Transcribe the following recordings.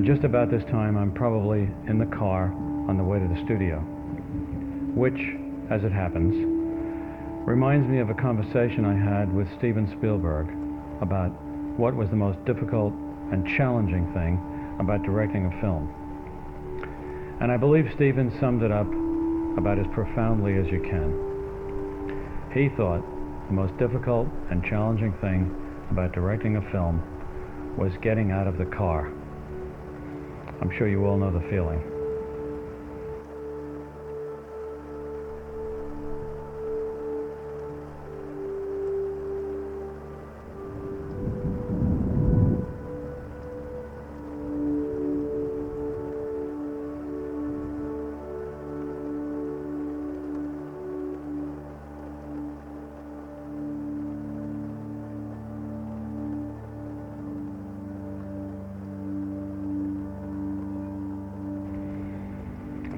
And just about this time, I'm probably in the car on the way to the studio, which, as it happens, reminds me of a conversation I had with Steven Spielberg about what was the most difficult and challenging thing about directing a film. And I believe Steven summed it up about as profoundly as you can. He thought the most difficult and challenging thing about directing a film was getting out of the car. I'm sure you all know the feeling.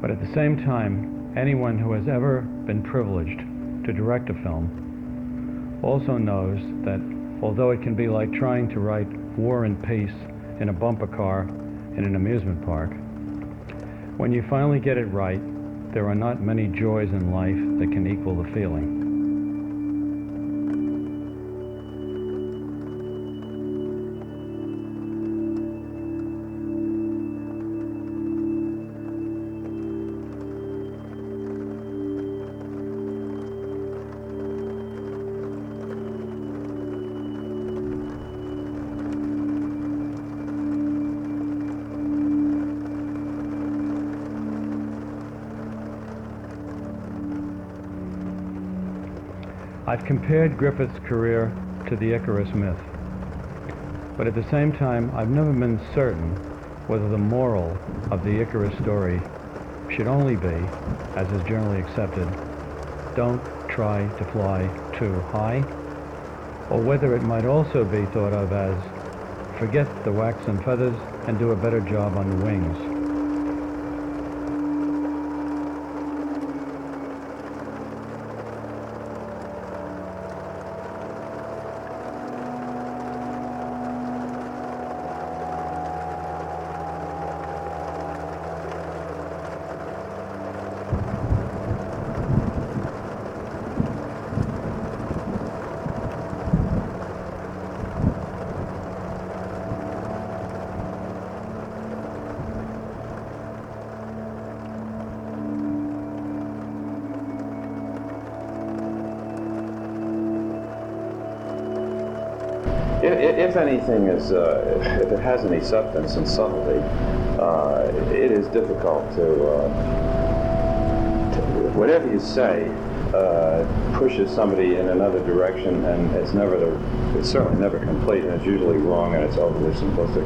But at the same time, anyone who has ever been privileged to direct a film also knows that although it can be like trying to write War and Peace in a bumper car in an amusement park, when you finally get it right, there are not many joys in life that can equal the feeling. I've compared Griffith's career to the Icarus myth, but at the same time, I've never been certain whether the moral of the Icarus story should only be, as is generally accepted, don't try to fly too high, or whether it might also be thought of as forget the wax and feathers and do a better job on the wings. If anything is, if it has any substance and subtlety, it is difficult to whatever you say pushes somebody in another direction, and it's certainly never complete, and it's usually wrong, and it's overly simplistic.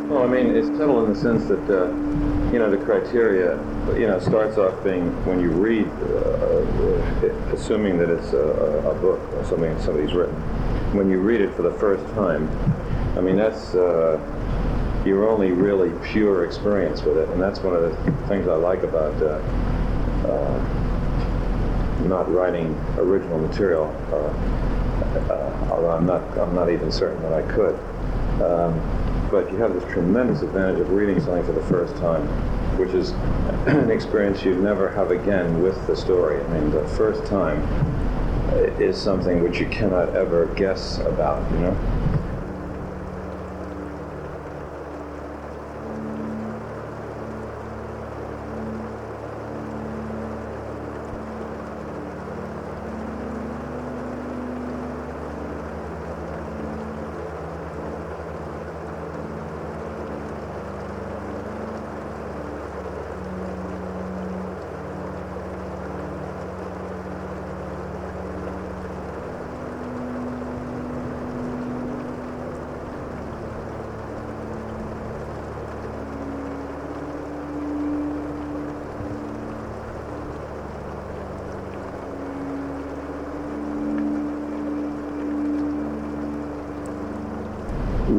Well, I mean, it's subtle in the sense that, the criteria, starts off being when you read, assuming that it's a book or something somebody's written, when you read it for the first time, I mean, that's your only really pure experience with it, and that's one of the things I like about not writing original material, although I'm not even certain that I could. But you have this tremendous advantage of reading something for the first time, which is an experience you'd never have again with the story. I mean, the first time is something which you cannot ever guess about,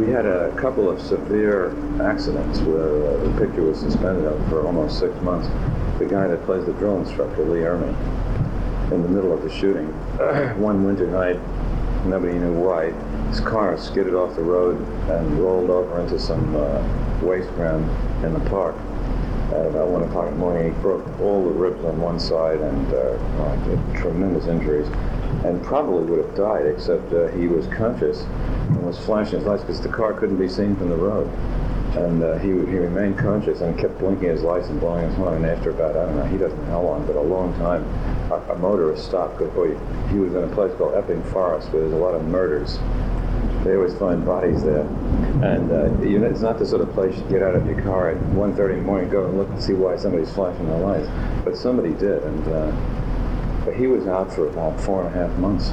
We had a couple of severe accidents where the picture was suspended for almost 6 months. The guy that plays the drill instructor, Lee Ermey, in the middle of the shooting, one winter night, nobody knew why, his car skidded off the road and rolled over into some waste ground in the park. At about 1 o'clock in the morning, he broke all the ribs on one side and did tremendous injuries, and probably would have died, except he was conscious and was flashing his lights because the car couldn't be seen from the road. And he remained conscious and kept blinking his lights and blowing his horn. And after about, I don't know, he doesn't know how long, but a long time, a motorist stopped because he was in a place called Epping Forest where there's a lot of murders. They always find bodies there. And it's not the sort of place you get out of your car at 1:30 in the morning, go and look and see why somebody's flashing their lights. But somebody did, and but he was out for about 4.5 months.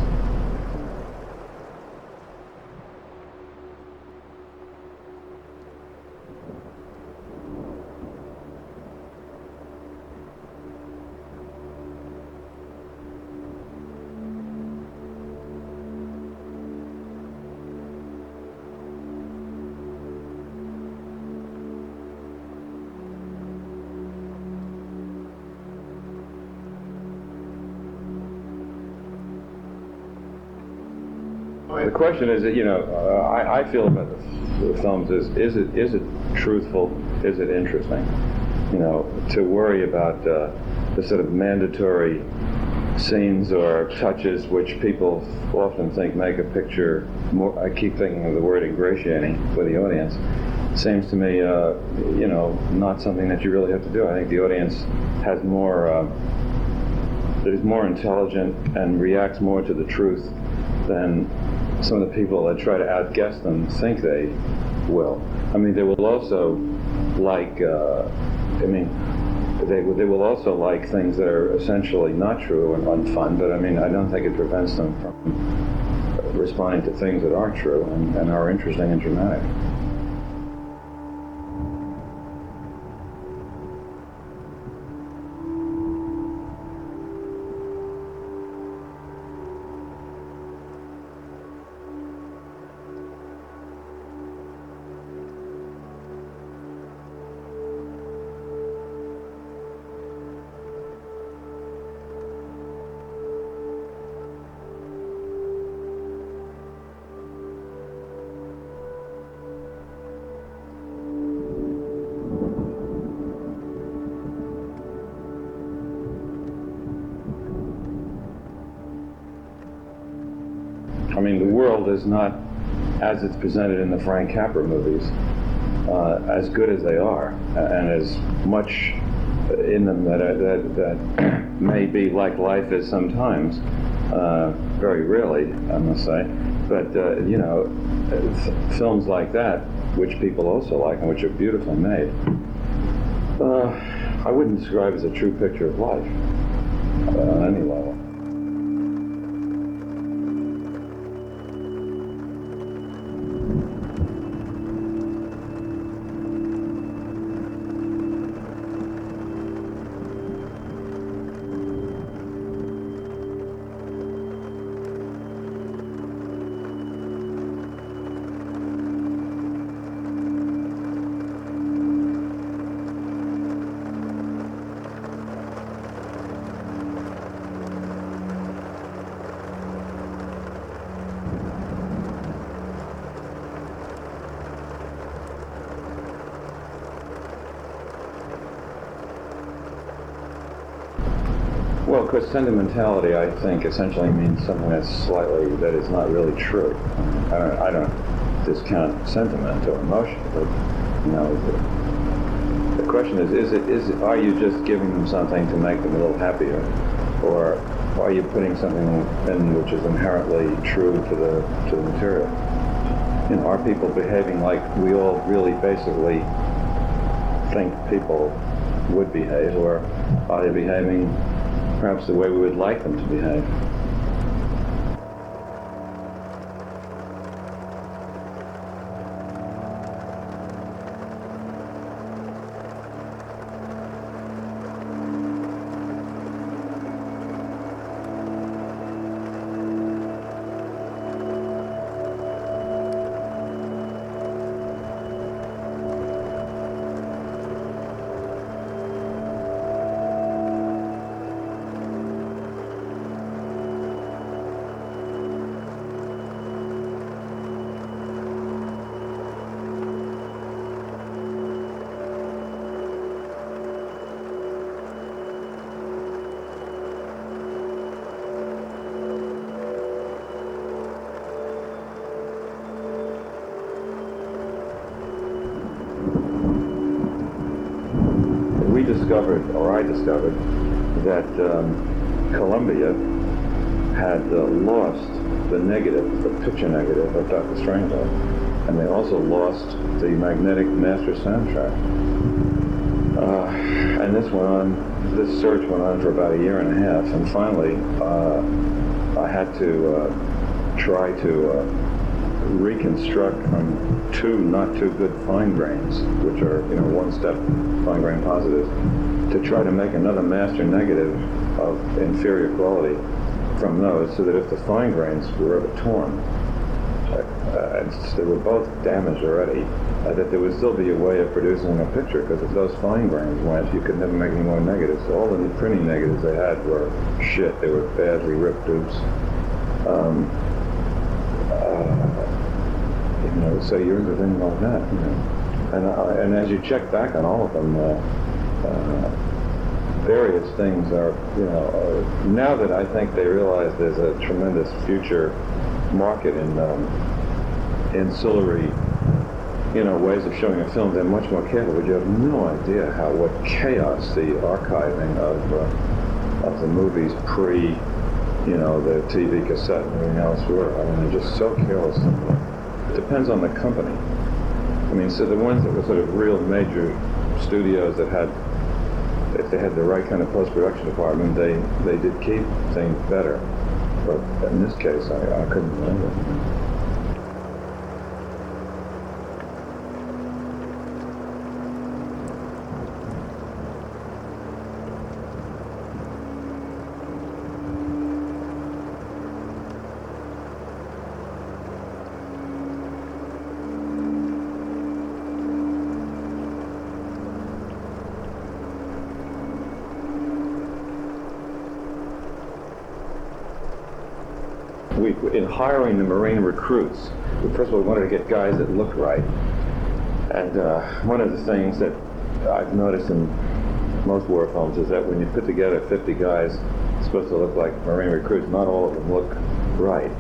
The question is that, I feel about the films is it truthful? Is it interesting? To worry about the sort of mandatory scenes or touches which people often think make a picture more, I keep thinking of the word ingratiating for the audience, seems to me, not something that you really have to do. I think the audience has more, is more intelligent and reacts more to the truth than some of the people that try to outguess them think they will. I mean, they will also like, they will also like things that are essentially not true and unfun, but I mean, I don't think it prevents them from responding to things that are true and are interesting and dramatic. I mean, the world is not, as it's presented in the Frank Capra movies, as good as they are, and as much in them that may be like life is sometimes, very rarely, I must say. But, films like that, which people also like and which are beautifully made, I wouldn't describe as a true picture of life on any level. Well, because sentimentality, I think, essentially means something that is not really true. I don't discount sentiment or emotion, but the question is are you just giving them something to make them a little happier, or are you putting something in which is inherently true to the material? Are people behaving like we all really basically think people would behave, or are they behaving perhaps the way we would like them to behave? discovered, or I discovered, that Columbia had lost the negative, the picture negative of Dr. Strangelove, and they also lost the magnetic master soundtrack. And this search went on for about a year and a half, and finally I had to try to reconstruct from two not too good fine grains, which are, one-step fine grain positives, to try to make another master negative of inferior quality from those, so that if the fine grains were ever torn, and they were both damaged already, that there would still be a way of producing a picture, because if those fine grains went, you could never make any more negatives. So all the printing negatives they had were shit. They were badly ripped dupes. So you're into things like that, and as you check back on all of them, various things are, now that I think they realize there's a tremendous future market in ancillary, ways of showing a film, they're much more careful, but you have no idea what chaos the archiving of the movies pre, the TV cassette and everything else were. I mean, they're just so careless. It depends on the company. I mean, so the ones that were sort of real major studios that had, if they had the right kind of post-production department, they did keep things better. But in this case, I couldn't believe it. In hiring the Marine recruits, first of all, we wanted to get guys that looked right. And one of the things that I've noticed in most war films is that when you put together 50 guys supposed to look like Marine recruits, not all of them look right.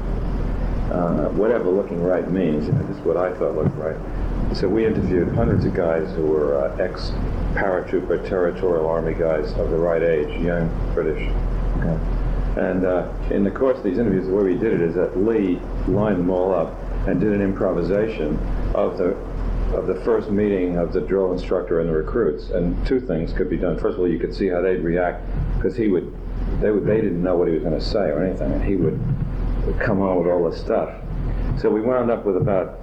Whatever looking right means, this is what I thought looked right. So we interviewed hundreds of guys who were ex-paratrooper, territorial army guys of the right age, young British. Okay. And in the course of these interviews, the way we did it is that Lee lined them all up and did an improvisation of the first meeting of the drill instructor and the recruits. And two things could be done. First of all, you could see how they'd react, because they didn't know what he was going to say or anything, and he would come on with all this stuff. So we wound up with about,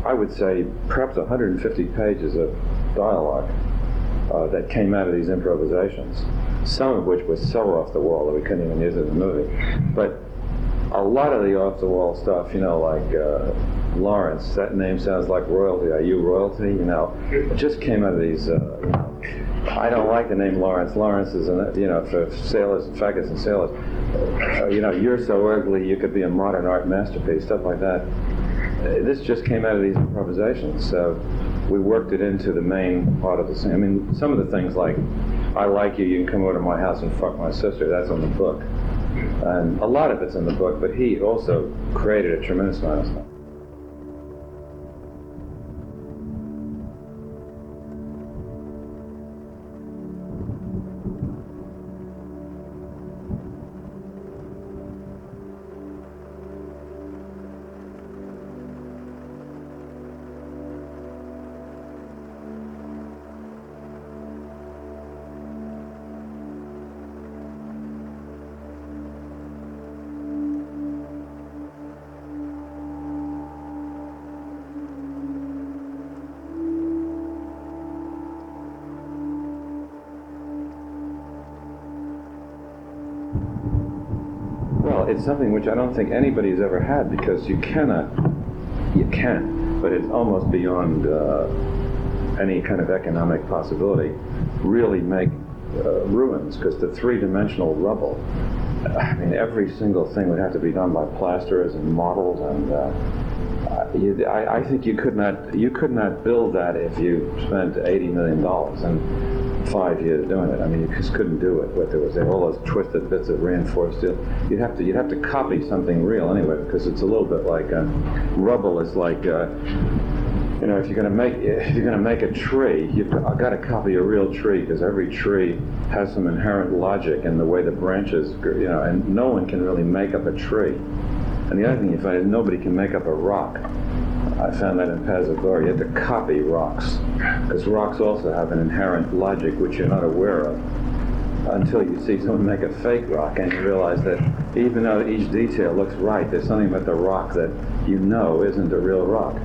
I would say, perhaps 150 pages of dialogue that came out of these improvisations, some of which was so off the wall that we couldn't even use it in the movie. But a lot of the off the wall stuff, like Lawrence, that name sounds like royalty. Are you royalty? It just came out of these, I don't like the name Lawrence. Lawrence is, for sailors, faggots and sailors. You're so ugly you could be a modern art masterpiece, stuff like that. This just came out of these improvisations, so we worked it into the main part of the scene. I mean, some of the things like, I like you, you can come over to my house and fuck my sister, that's on the book. And a lot of it's in the book, but he also created a tremendous amount of stuff. It's something which I don't think anybody's ever had, because you can, but it's almost beyond any kind of economic possibility, really make ruins, because the three-dimensional rubble, I mean, every single thing would have to be done by plasterers and models, and I think you could not build that if you spent $80 million and 5 years doing it. I mean, you just couldn't do it. But there was all those twisted bits of reinforced steel. You'd have to copy something real anyway, because it's a little bit like rubble is like You know, if you're going to make a tree, I've got to copy a real tree, because every tree has some inherent logic in the way the branches, you know, and no one can really make up a tree. And the other thing you find is nobody can make up a rock. I found that in Pazagor. You have to copy rocks, because rocks also have an inherent logic which you're not aware of until you see someone make a fake rock, and you realize that even though each detail looks right, there's something about the rock that you know isn't a real rock.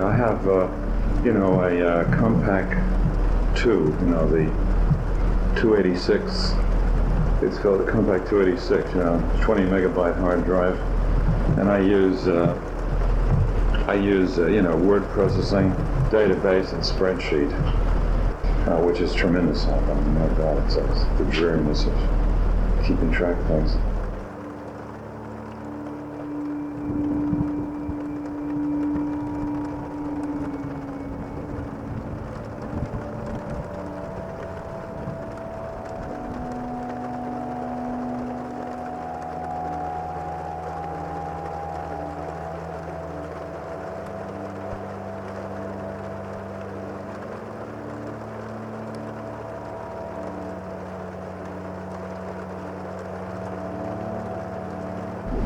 I have, you know, a Compact 2, you know, the 286. It's called the Compact 286, you know, 20 megabyte hard drive, and I use, you know, word processing, database, and spreadsheet, which is tremendous help. I mean, no doubt, it's the dreariness of keeping track of things.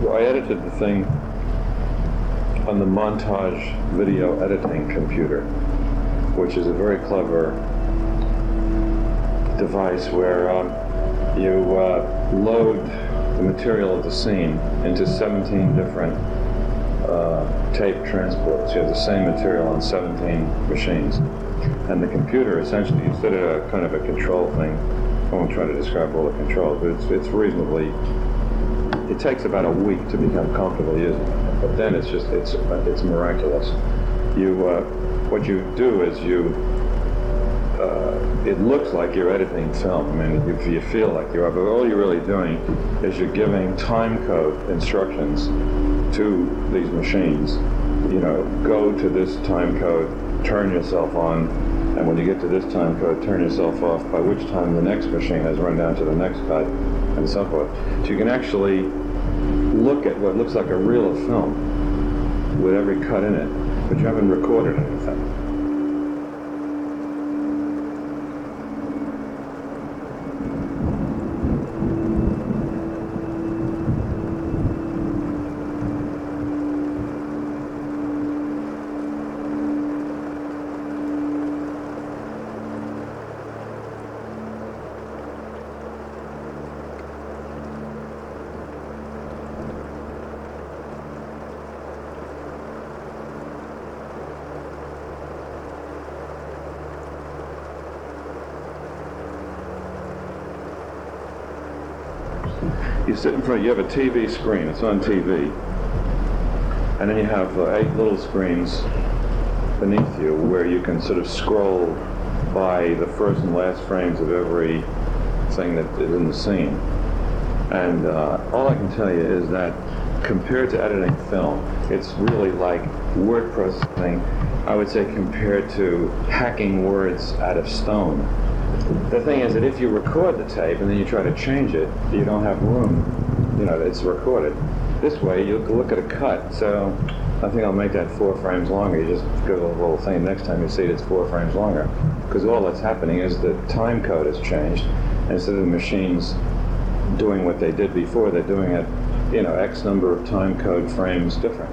I edited the thing on the montage video editing computer, which is a very clever device where you load the material of the scene into 17 different tape transports. You have the same material on 17 machines. And the computer, essentially, instead of a kind of a control thing, I won't try to describe all the controls, but it's reasonably, it takes about a week to become comfortable using it, but then it's just, it's miraculous. What you do is it looks like you're editing film. I mean, you feel like you are, but all you're really doing is you're giving time code instructions to these machines. You know, go to this time code, turn yourself on, and when you get to this time code, turn yourself off, by which time the next machine has run down to the next cut, and so forth. So you can actually look at what looks like a reel of film with every cut in it, but you haven't recorded anything. You sit in front, you have a TV screen, it's on TV, and then you have 8 little screens beneath you where you can sort of scroll by the first and last frames of every thing that is in the scene. And all I can tell you is that compared to editing film, it's really like word processing, I would say, compared to hacking words out of stone. The thing is that if you record the tape and then you try to change it, you don't have room. You know, it's recorded. This way, you look at a cut, so I think I'll make that 4 frames longer. You just go to the little thing, next time you see it, it's 4 frames longer. Because all that's happening is the time code has changed. And instead of the machines doing what they did before, they're doing it, you know, X number of time code frames different.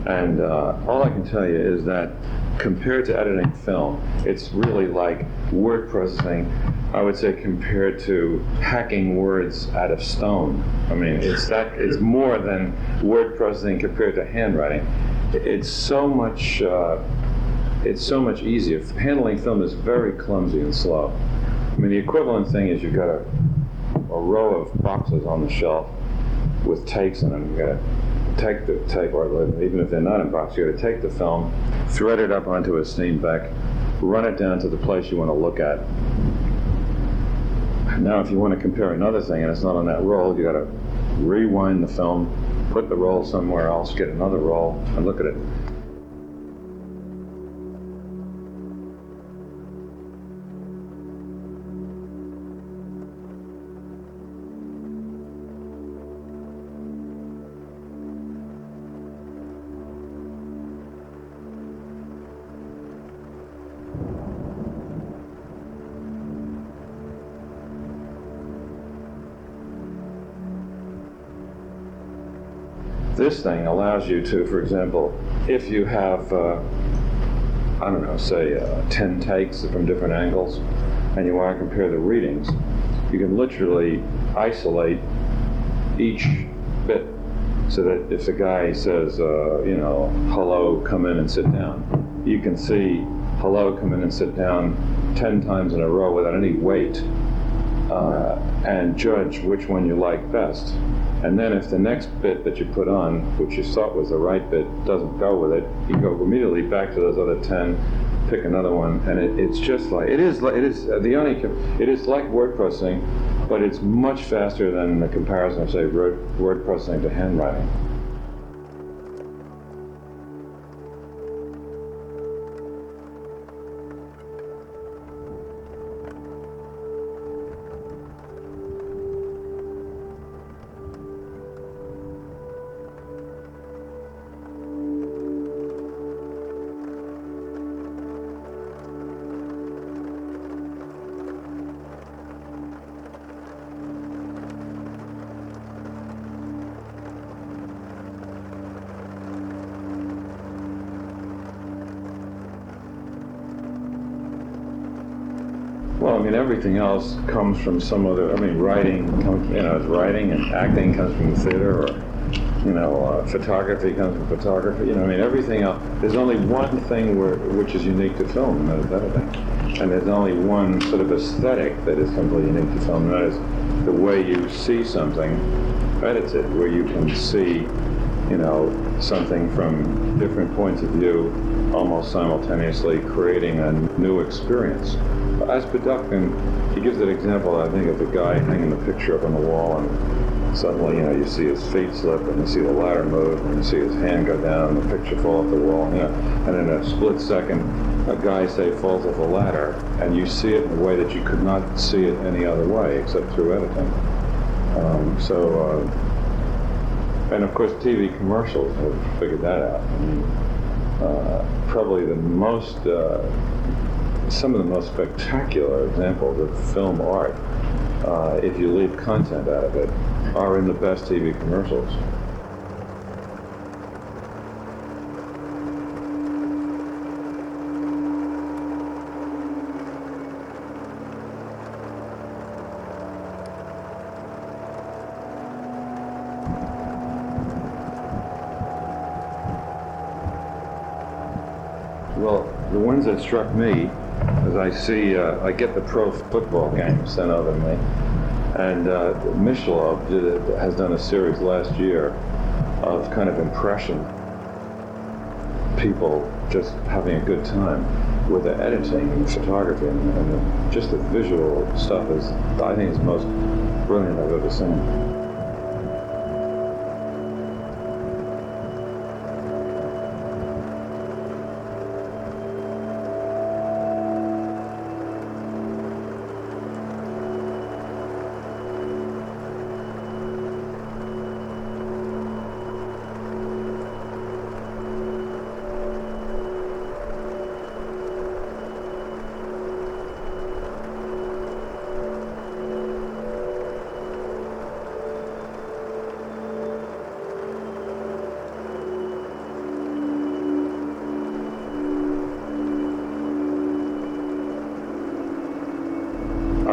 And all I can tell you is that compared to editing film, it's really like word processing, I would say, compared to hacking words out of stone. I mean, it's more than word processing compared to handwriting. It's so much easier. Handling film is very clumsy and slow. I mean, the equivalent thing is you've got a row of boxes on the shelf with tapes in them. You've got to take the tape, or even if they're not in box, you've got to take the film, thread it up onto a Steenbeck, run it down to the place you want to look at. Now, if you want to compare another thing and it's not on that roll, you've got to rewind the film, put the roll somewhere else, get another roll, and look at it. This thing allows you to, for example, if you have, I don't know, say 10 takes from different angles, and you want to compare the readings, you can literally isolate each bit so that if the guy says, hello, come in and sit down, you can see hello, come in and sit down 10 times in a row without any weight, and judge which one you like best. And then if the next bit that you put on, which you thought was the right bit, doesn't go with it, you go immediately back to those other 10, pick another one, and it's just like, it is like word processing, but it's much faster than the comparison of, say, word processing to handwriting. Well, I mean, everything else comes from some other, writing comes, it's writing, and acting comes from theater, or, photography comes from photography, everything else. There's only one thing which is unique to film, and that is editing. And there's only one sort of aesthetic that is completely unique to film, and that is the way you see something edited, where you can see, something from different points of view, almost simultaneously creating a new experience. As Production, he gives that example, I think, of the guy hanging the picture up on the wall, and suddenly, you see his feet slip, and you see the ladder move, and you see his hand go down, and the picture fall off the wall, and in a split second, a guy, say, falls off a ladder, and you see it in a way that you could not see it any other way, except through editing. And of course, TV commercials have figured that out. Probably some of the most spectacular examples of film art, if you leave content out of it, are in the best TV commercials. Well, the ones that struck me, as I get the pro football games sent over to me, and Michelov has done a series last year of kind of impression people just having a good time with the editing and the photography, and just the visual stuff is, I think, is the most brilliant I've ever seen.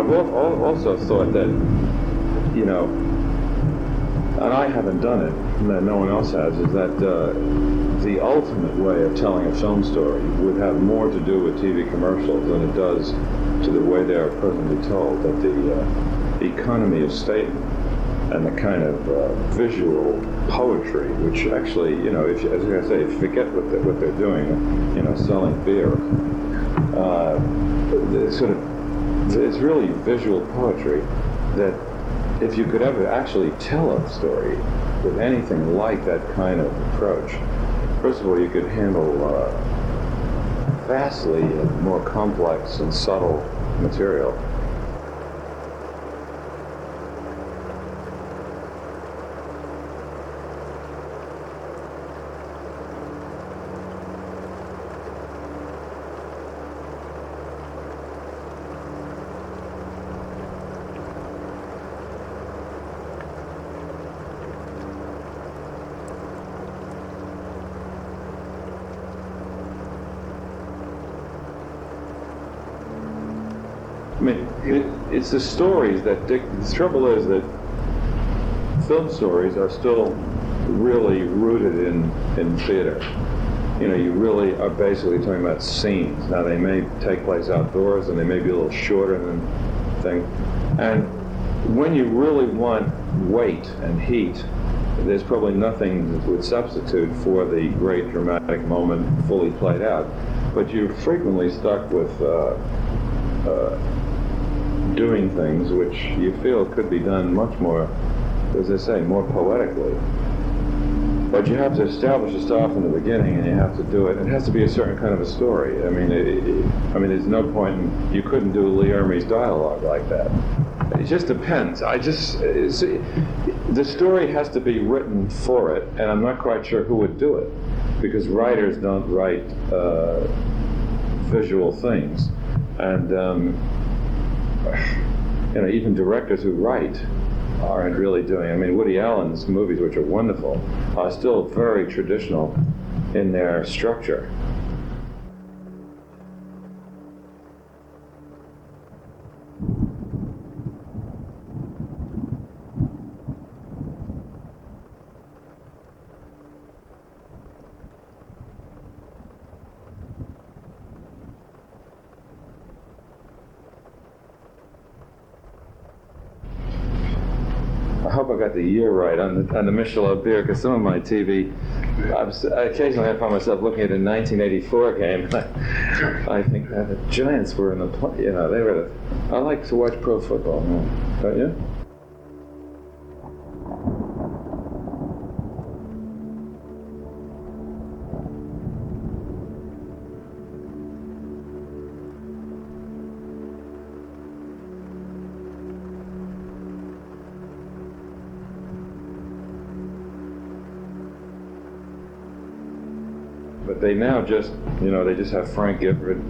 I've also thought that, you know, and I haven't done it, no one else has, is that the ultimate way of telling a film story would have more to do with TV commercials than it does to the way they are presently told. That the economy of statement and the kind of visual poetry, which actually, you know, if, as I say, if you forget what they're doing, you know, selling beer, it's really visual poetry that if you could ever actually tell a story with anything like that kind of approach, first of all, you could handle vastly more complex and subtle material. I mean, it's the stories that the trouble is that film stories are still really rooted in theater. You know, you really are basically talking about scenes. Now, they may take place outdoors and they may be a little shorter than things. And when you really want weight and heat, there's probably nothing that would substitute for the great dramatic moment fully played out. But you're frequently stuck with doing things which you feel could be done much more, as I say, more poetically. But you have to establish the stuff in the beginning, and you have to do it. It has to be a certain kind of a story. I mean, there's no point you couldn't do Lee Ermey's dialogue like that. It just depends. The story has to be written for it, and I'm not quite sure who would do it, because writers don't write visual things, and you know, even directors who write aren't really doing. I mean, Woody Allen's movies, which are wonderful, are still very traditional in their structure. I hope I got the year right on the Michelob beer, because some of my TV, occasionally I find myself looking at a 1984 game. I think that the Giants were in the play. You know, they were. I like to watch pro football. Don't you? But they now just, you know, they just have Frank Gifford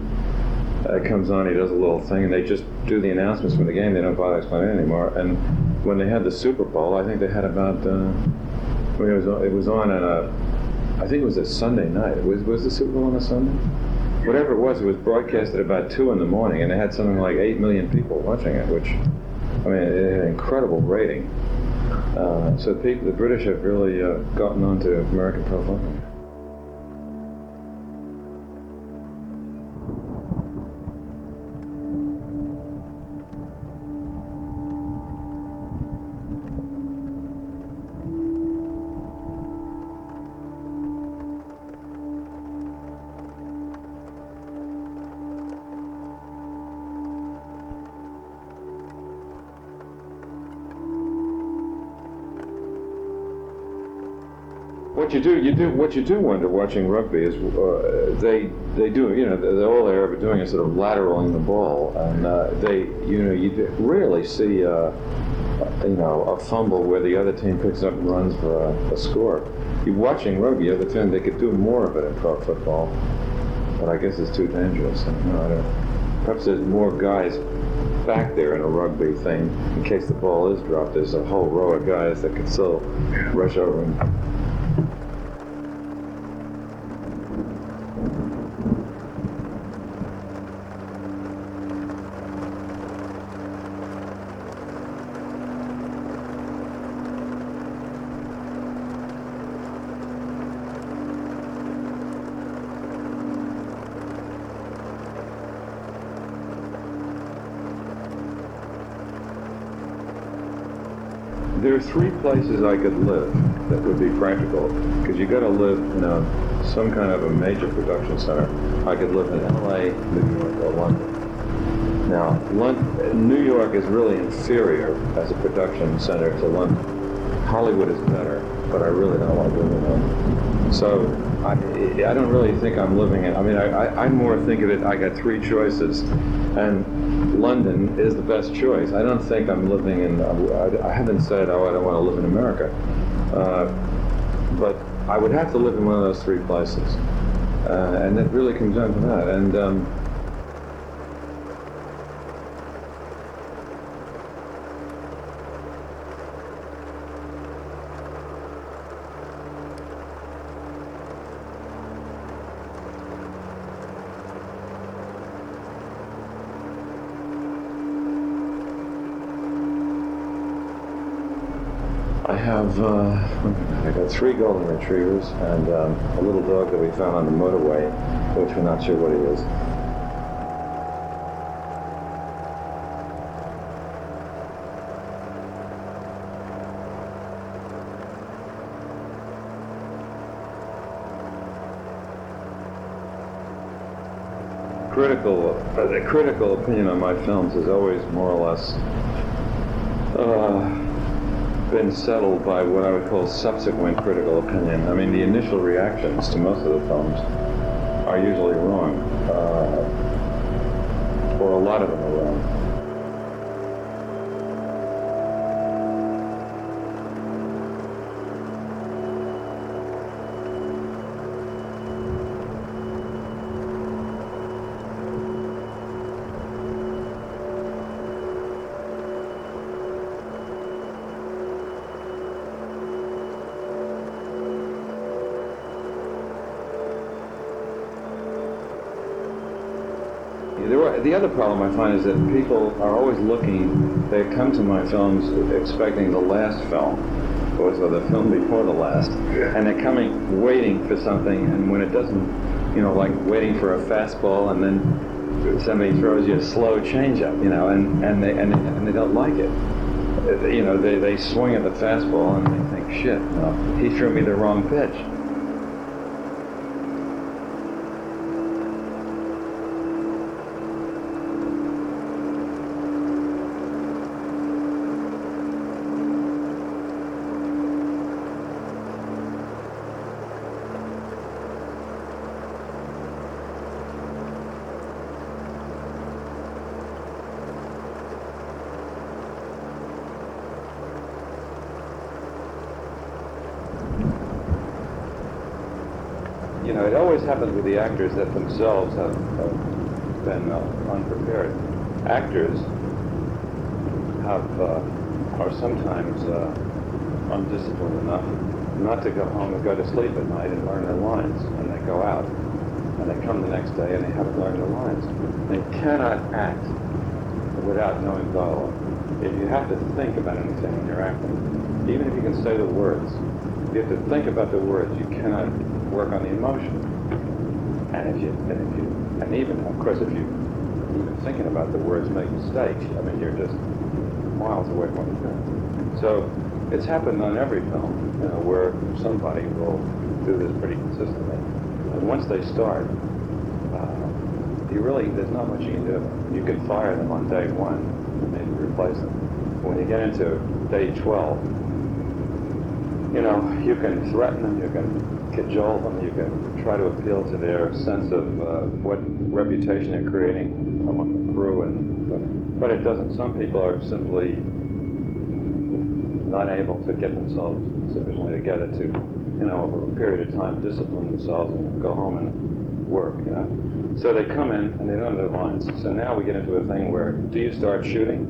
comes on, he does a little thing, and they just do the announcements from the game. They don't bother explaining it anymore. And when they had the Super Bowl, I think they had about, it was on I think it was a Sunday night. Was the Super Bowl on a Sunday? Whatever it was broadcast at about 2 in the morning, and they had something like 8 million people watching it, which, I mean, it had an incredible rating. So the British have really gotten onto American pro football. What you do wonder watching rugby is they do, you know, all they're ever doing is sort of lateraling the ball, and you rarely see a fumble where the other team picks up and runs for a score. You're watching rugby, you have the feeling they could do more of it in pro football, but I guess it's too dangerous. Perhaps there's more guys back there in a rugby thing in case the ball is dropped. There's a whole row of guys that can still rush over and. There are three places I could live that would be practical, because you got to live in some kind of a major production center. I could live in LA, New York, or London. Now, New York is really inferior as a production center to London. Hollywood is better, but I really don't want to live in London. So I don't really think I'm living in, I more think of it, I got three choices, and London is the best choice. I don't think I'm living in, I haven't said, oh, I don't want to live in America. But I would have to live in one of those three places. And it really comes down to that. And I got three golden retrievers and a little dog that we found on the motorway, which we're not sure what he is. The critical opinion on my films has always more or less been settled by what I would call subsequent critical opinion. I mean, the initial reactions to most of the films are usually wrong, or a lot of them are wrong. The other problem I find is that people are always looking, they come to my films expecting the last film, or the film before the last, and they're coming waiting for something, and when it doesn't, like waiting for a fastball, and then somebody throws you a slow changeup, and they don't like it. They swing at the fastball and they think, shit, he threw me the wrong pitch. It always happens with the actors that themselves have been unprepared. Actors are sometimes undisciplined enough not to go home and go to sleep at night and learn their lines, and they go out and they come the next day and they haven't learned their lines. They cannot act without knowing dialogue. If you have to think about anything when you're acting, even if you can say the words, you have to think about the words. You cannot work on the emotion. And even even thinking about the words make mistakes, you're just miles away from what you're doing. So it's happened on every film, where somebody will do this pretty consistently. And once they start, there's not much you can do. You can fire them on day one and maybe replace them. But when you get into day 12, you can threaten them, you can cajole them, you can try to appeal to their sense of what reputation they're creating among the crew, but it doesn't. Some people are simply not able to get themselves sufficiently together to, over a period of time, discipline themselves and go home and work, So they come in and they don't know their lines. So now we get into a thing where, do you start shooting?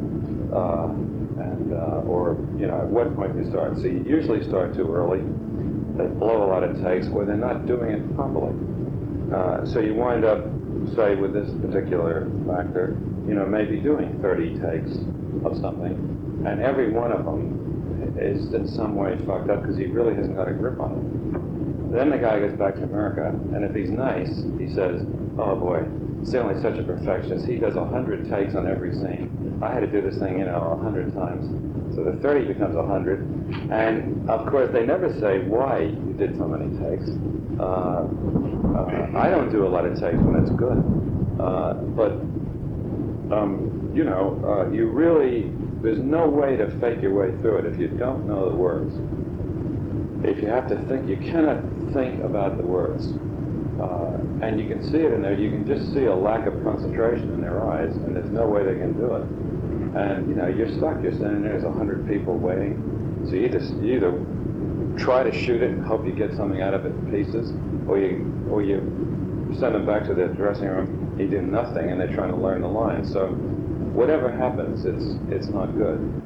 Or at what point do you start? So you usually start too early. They blow a lot of takes, or they're not doing it properly. So you wind up, say, with this particular actor, maybe doing 30 takes of something, and every one of them is in some way fucked up because he really hasn't got a grip on it. Then the guy gets back to America, and if he's nice, he says, oh boy, Stanley's such a perfectionist. He does 100 takes on every scene. I had to do this thing, 100 times. So the 30 becomes 100. And of course, they never say why you did so many takes. I don't do a lot of takes when it's good. You know, you really, there's no way to fake your way through it if you don't know the words. If you have to think, you cannot think about the words. And you can see it in there, you can just see a lack of concentration in their eyes, and there's no way they can do it. And, you know, you're stuck, you're standing there, there's 100 people waiting. So you either try to shoot it and hope you get something out of it in pieces, or you send them back to their dressing room, you do nothing, and they're trying to learn the lines. So whatever happens, it's not good.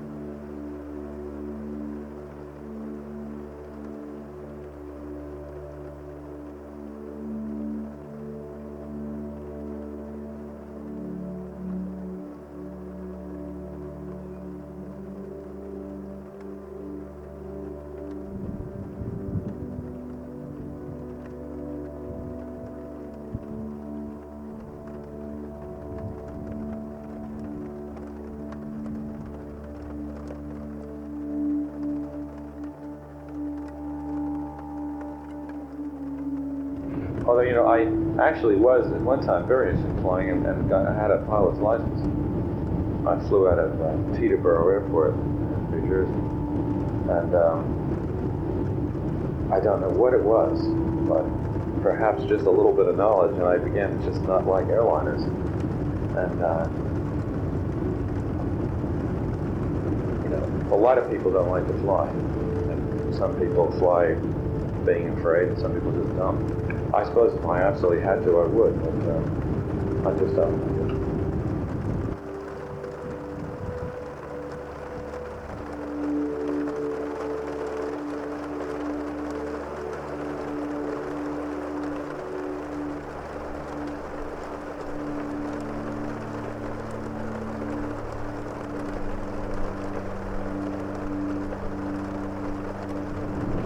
Although, you know, I actually was at one time very interested in flying and I had a pilot's license. I flew out of Teterboro Airport in New Jersey. And I don't know what it was, but perhaps just a little bit of knowledge, and I began to just not like airliners. And, you know, a lot of people don't like to fly. And some people fly being afraid, and some people just don't. I suppose if I absolutely had to, I would, but I just don't.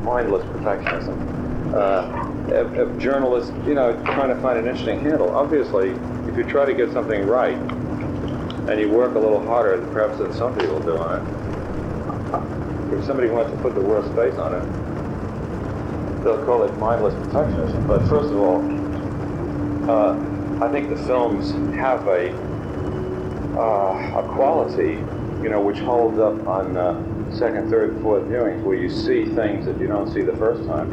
Mindless perfectionism. Of journalists, you know, trying to find an interesting handle. Obviously, if you try to get something right, and you work a little harder perhaps than some people do on it, if somebody wants to put the worst face on it, they'll call it mindless perfectionism. But first of all, I think the films have a quality, you know, which holds up on second, third, fourth viewings, where you see things that you don't see the first time.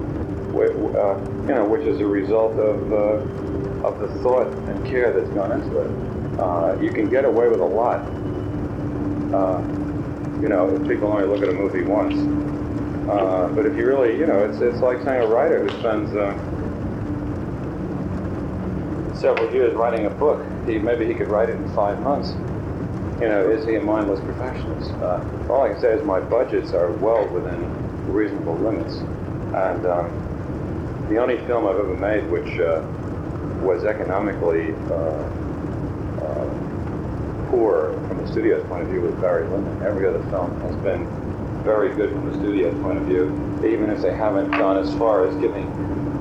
You know, which is a result of the thought and care that's gone into it. You can get away with a lot, you know, if people only look at a movie once. But if you really, you know, it's like saying a writer who spends several years writing a book. Maybe he could write it in 5 months. You know, is he a mindless perfectionist? All I can say is my budgets are well within reasonable limits, and the only film I've ever made which was economically poor from the studio's point of view was Barry Lyndon. Every other film has been very good from the studio's point of view, even if they haven't gone as far as giving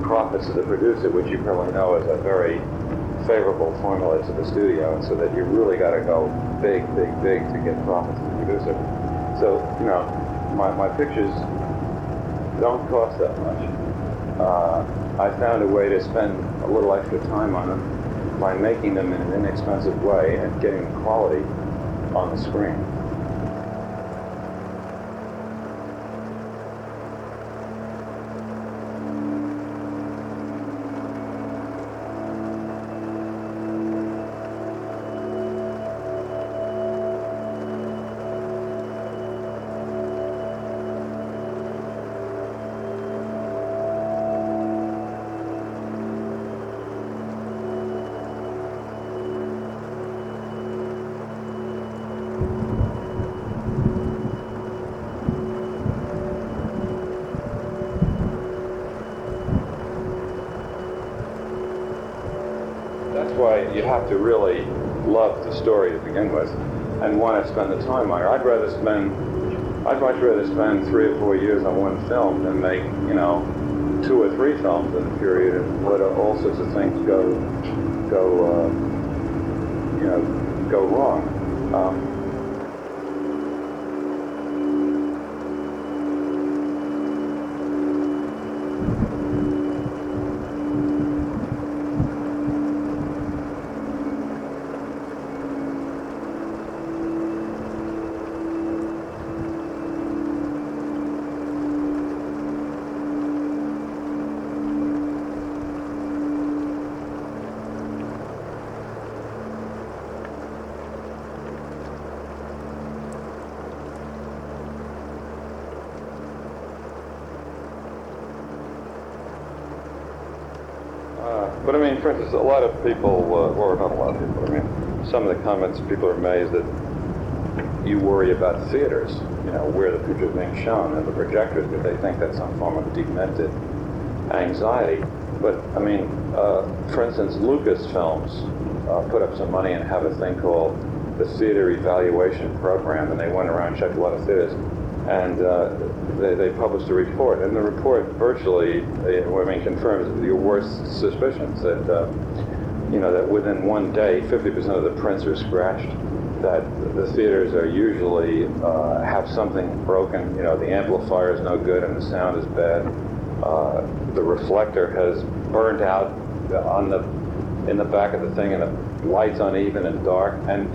profits to the producer, which you probably know is a very favorable formula to the studio, and so that you really got to go big, big, big to get profits to the producer. So, you know, my pictures don't cost that much. I found a way to spend a little extra time on them by making them in an inexpensive way and getting the quality on the screen. That's why you have to really love the story to begin with and want to spend the time on it. I'd much rather spend 3 or 4 years on one film than make, you know, 2 or 3 films in a period and let all sorts of things go wrong. But I mean, for instance, a lot of people, or not a lot of people, I mean, some of the comments, people are amazed that you worry about theaters, you know, where the picture is being shown and the projectors, because they think that's some form of demented anxiety. But I mean, for instance, Lucasfilms put up some money and have a thing called the Theater Evaluation Program, and they went around and checked a lot of theaters, and they published a report, and the report virtually, confirms your worst suspicions that, that within one day, 50% of the prints are scratched, that the theaters are usually have something broken, the amplifier is no good and the sound is bad, the reflector has burned out in the back of the thing, and the light's uneven and dark, and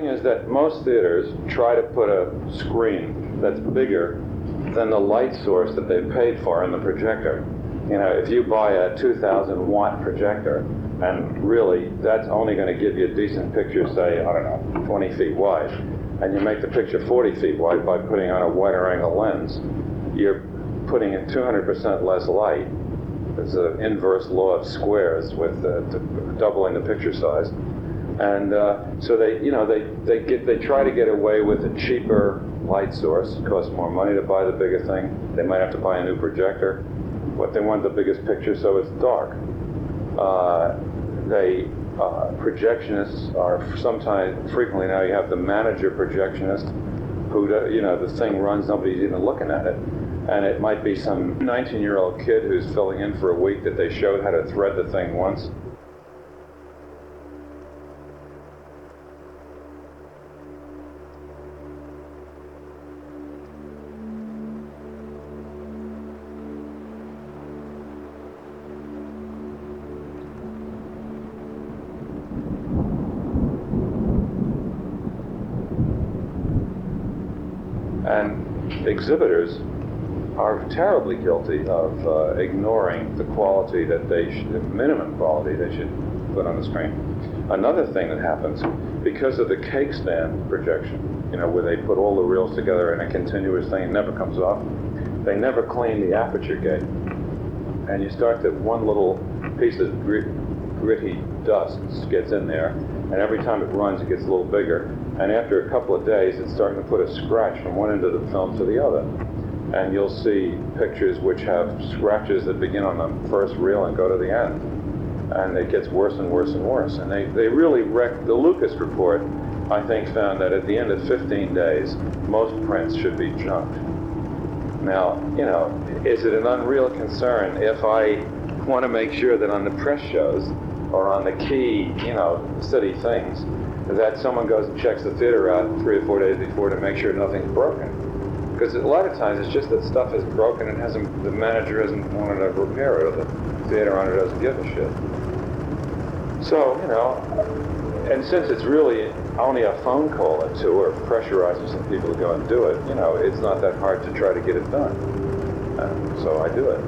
is that most theaters try to put a screen that's bigger than the light source that they paid for in the projector. If you buy a 2,000 watt projector, and really that's only going to give you a decent picture, say, I don't know, 20 feet wide, and you make the picture 40 feet wide by putting on a wider angle lens, you're putting in 200% less light. It's an inverse law of squares with doubling the picture size. And so they try to get away with a cheaper light source. It costs more money to buy the bigger thing. They might have to buy a new projector, but they want the biggest picture, so it's dark. Projectionists are frequently now you have the manager projectionist, who the thing runs, nobody's even looking at it, and it might be some 19-year-old kid who's filling in for a week that they showed how to thread the thing once. And exhibitors are terribly guilty of ignoring the quality that the minimum quality they should put on the screen. Another thing that happens, because of the cake stand projection, where they put all the reels together in a continuous thing, it never comes off, they never clean the aperture gate. And you start that one little piece of gritty dust gets in there, and every time it runs it gets a little bigger. And after a couple of days, it's starting to put a scratch from one end of the film to the other. And you'll see pictures which have scratches that begin on the first reel and go to the end. And it gets worse and worse and worse. And they really wrecked. The Lucas report, I think, found that at the end of 15 days, most prints should be junked. Now, is it an unreal concern if I want to make sure that on the press shows or on the key, city things, that someone goes and checks the theater out 3 or 4 days before to make sure nothing's broken? Because a lot of times it's just that stuff is broken and the manager hasn't wanted to repair it, or the theater owner doesn't give a shit. So, and since it's really only a phone call or two, or pressurizing some people to go and do it, it's not that hard to try to get it done. So I do it.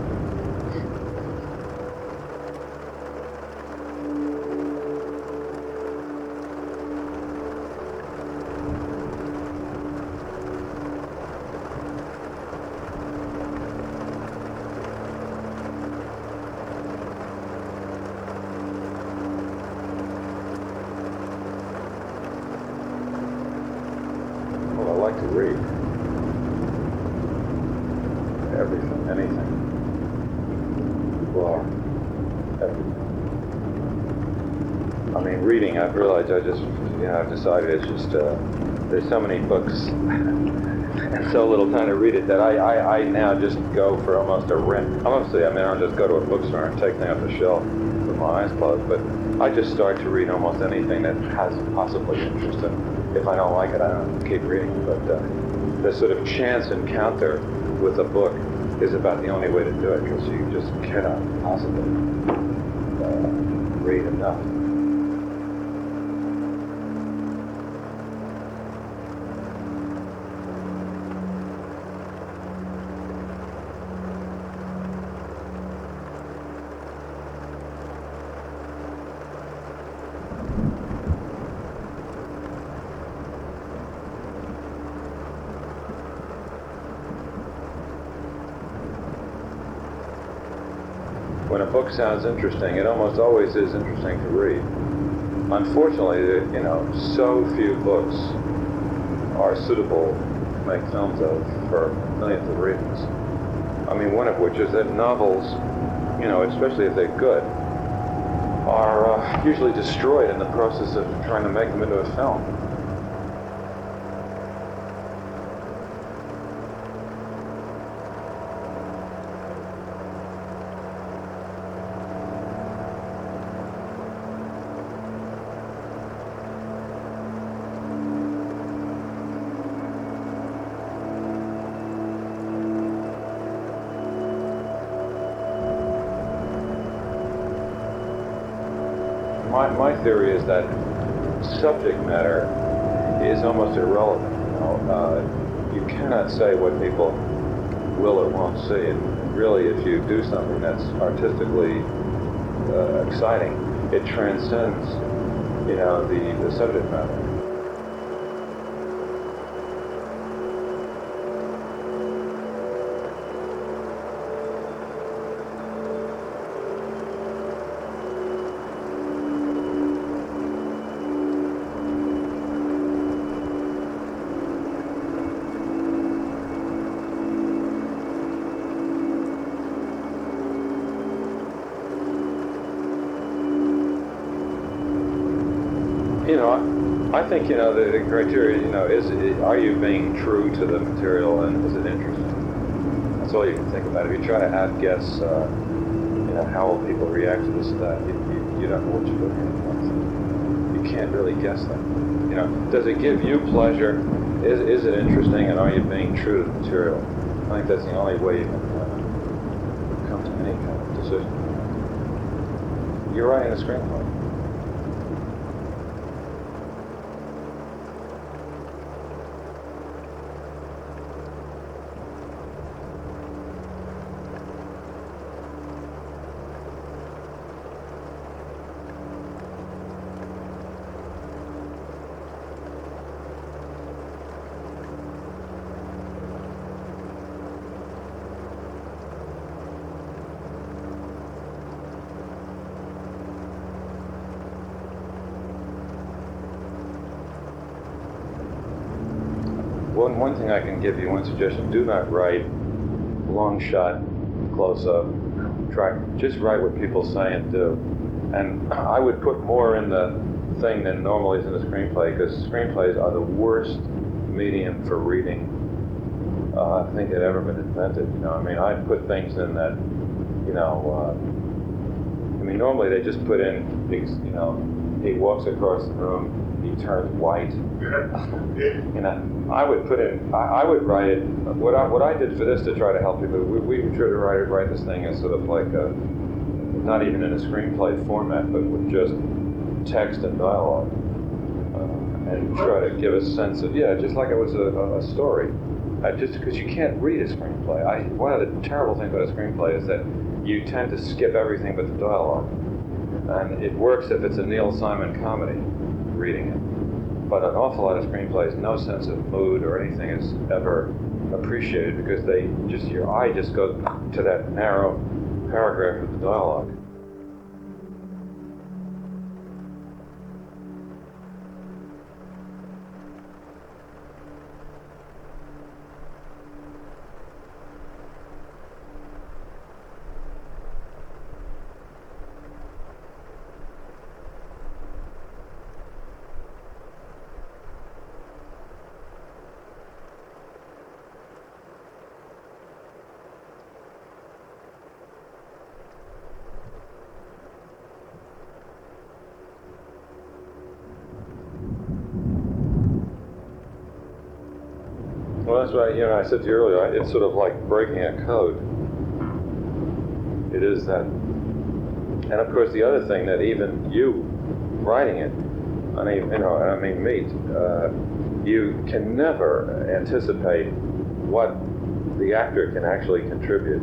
To read everything, anything, law, everything. I mean, reading, I've realized I've decided it's just, there's so many books and so little time to read it that I now just go for almost a rent. Honestly, I'll just go to a bookstore and take things off the shelf with my eyes closed, but I just start to read almost anything that has possibly interest in it. If I don't like it, I don't keep reading. But the sort of chance encounter with a book is about the only way to do it, because you just cannot possibly. read enough. When a book sounds interesting, it almost always is interesting to read. Unfortunately, so few books are suitable to make films of for millions of reasons. I mean, one of which is that novels, especially if they're good, are usually destroyed in the process of trying to make them into a film. My theory is that subject matter is almost irrelevant. You cannot say what people will or won't see, and really, if you do something that's artistically exciting, it transcends, the subject matter. I think, the criteria, are you being true to the material and is it interesting? That's all you can think about. If you try to outguess, how will people react to this or that, you don't know what you're looking at. You can't really guess that. Does it give you pleasure? Is it interesting, and are you being true to the material? I think that's the only way you can come to any kind of decision. You're writing a screenplay. One thing I can give you, one suggestion: do not write long shot, close up, track. Just write what people say and do. And I would put more in the thing than normally is in a screenplay, because screenplays are the worst medium for reading I think had ever been invented. I'd put things in that, normally they just put in things, he walks across the room, he turns white. I would put in, I would write it, what I did for this to try to help people, we tried to write this thing as sort of like not even in a screenplay format, but with just text and dialogue. And try to give a sense of, just like it was a story. Just because you can't read a screenplay. One of the terrible things about a screenplay is that you tend to skip everything but the dialogue. And it works if it's a Neil Simon comedy, reading it. But an awful lot of screenplays, no sense of mood or anything is ever appreciated, because your eye just goes to that narrow paragraph of the dialogue. Well, that's right. I said to you earlier, it's sort of like breaking a code. It is that And of course, the other thing that even you writing it, you can never anticipate what the actor can actually contribute,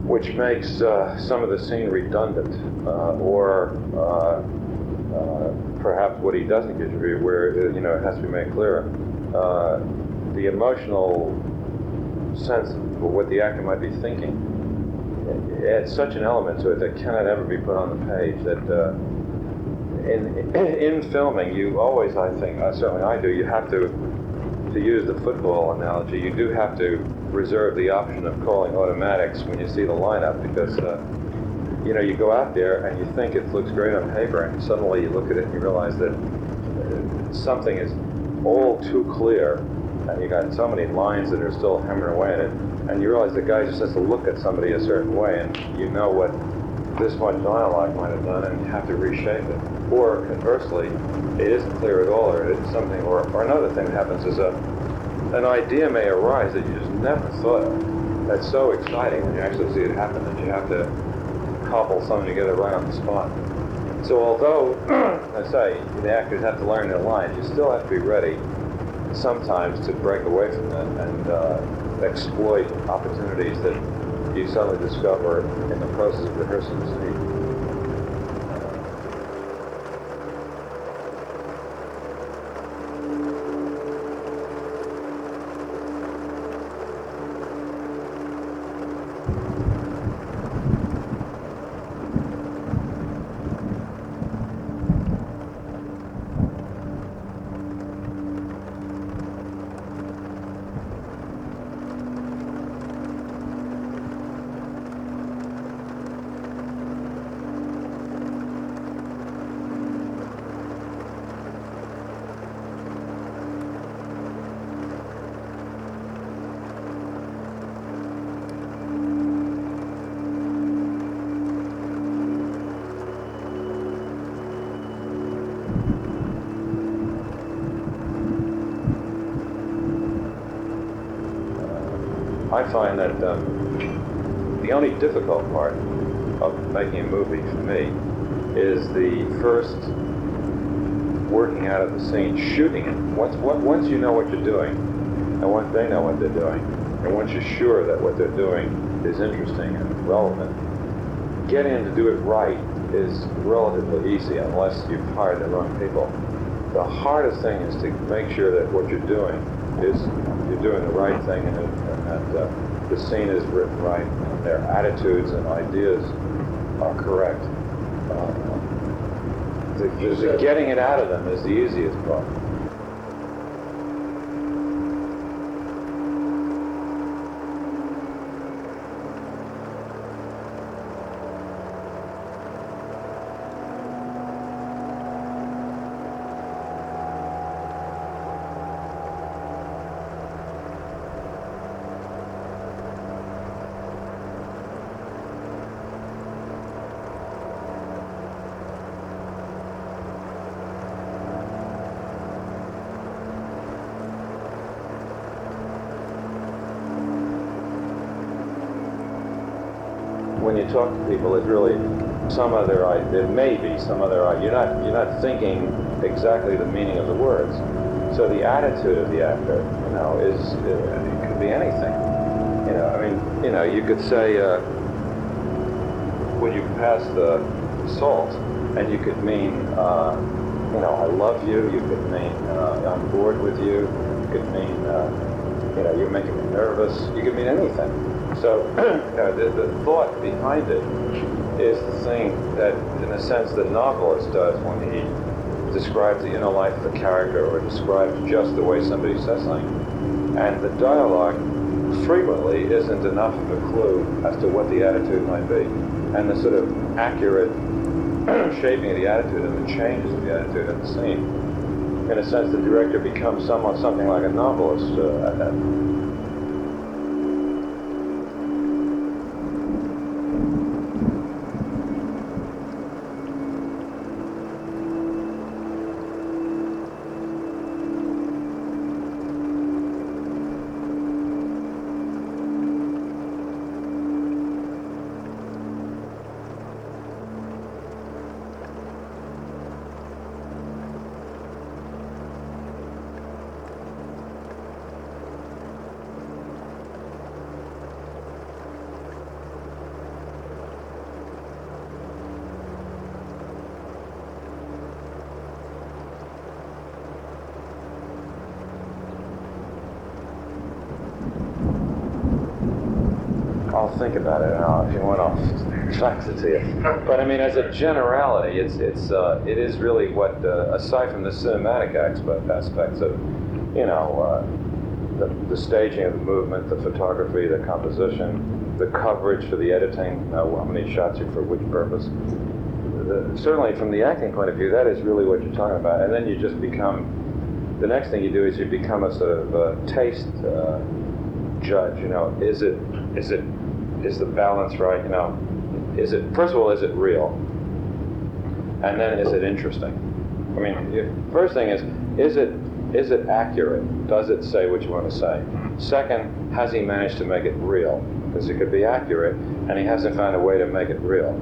which makes some of the scene redundant, or perhaps what he doesn't contribute, where it has to be made clearer. The emotional sense of what the actor might be thinking adds such an element to it that cannot ever be put on the page. That in filming, you always, I think, certainly I do, you have to use the football analogy, you do have to reserve the option of calling automatics when you see the lineup, because you go out there and you think it looks great on paper, and suddenly you look at it and you realize that something is all too clear, and you got so many lines that are still hammering away at it, and you realize the guy just has to look at somebody a certain way, and you know what this much dialogue might have done, and you have to reshape it. Or conversely, it isn't clear at all, or it's something, or another thing that happens is an idea may arise that you just never thought of. That's so exciting when you actually see it happen, and you have to cobble something together right on the spot. So although, I say, the actors have to learn their lines, you still have to be ready sometimes to break away from that and exploit opportunities that you suddenly discover in the process of rehearsing the scene. I find that the only difficult part of making a movie for me is the first working out of the scene, shooting it. Once you know what you're doing, and once they know what they're doing, and once you're sure that what they're doing is interesting and relevant, getting them to do it right is relatively easy unless you've hired the wrong people. The hardest thing is to make sure that what you're doing is you're doing the right thing, and the scene is written right, and their attitudes and ideas are correct. Getting it out of them is the easiest part. When you talk to people, it's really some other idea. There may be some other idea. You're not thinking exactly the meaning of the words. So the attitude of the actor, is it could be anything. You could say, "Would you pass the salt?" And you could mean, "I love you." You could mean, "I'm bored with you." You could mean, "You're making me nervous." You could mean anything. So the thought behind it is the thing that, in a sense, the novelist does when he describes the inner life of a character or describes just the way somebody says something. And the dialogue frequently isn't enough of a clue as to what the attitude might be. And the sort of accurate shaping of the attitude and the changes of the attitude in the scene. In a sense, the director becomes something like a novelist at that point. I'll think about it, and if you want, I'll fax it to you. But I mean, as a generality, it is really what, aside from the cinematic aspects of, you know, the staging of the movement, the photography, the composition, the coverage for the editing, you know, how many shots are for which purpose. Certainly from the acting point of view, that is really what you're talking about. And then you just become, the next thing you do is you become a sort of a taste judge. You know, is the balance right? You know, first of all, is it real? And then is it interesting? I mean, first thing is it accurate? Does it say what you want to say? Second, has he managed to make it real? Because it could be accurate, and he hasn't found a way to make it real.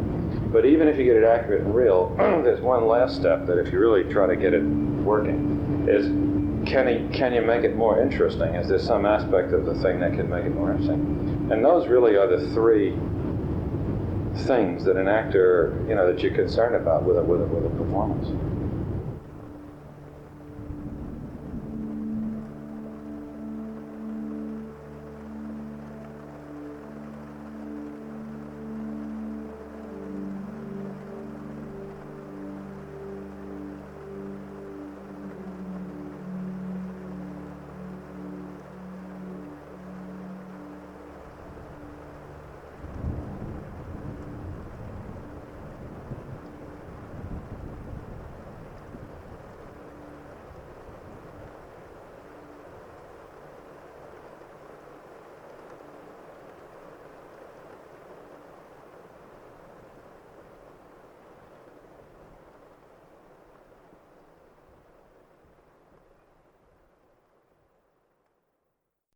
But even if you get it accurate and real, there's one last step that if you really try to get it working, is can you make it more interesting? Is there some aspect of the thing that can make it more interesting? And those really are the three things that an actor, you know, that you're concerned about with a performance.